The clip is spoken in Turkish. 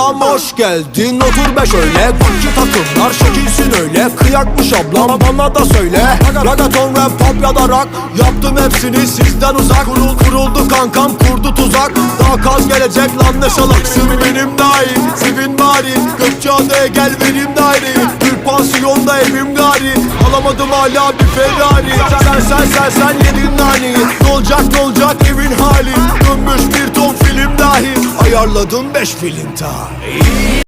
ablam hoş geldin, otur be şöyle. Bakki takımlar şekilsin öyle. Kıyakmış ablam bana da söyle. Ragaton, rap, pop ya da rock, yaptım hepsini sizden uzak. Kuruldu kankam, kurdu tuzak. Daha kaz gelecek lan ne salaksın. Benim dahil sevin bari, Gökçeada'ya gel benim daire. Bir pansiyonda evim gari, alamadım hala bir Ferrari. Sen yedin nani. Ne olacak evin hali. Dönmüş bir ton film dahi, ayarladım 5 film daha.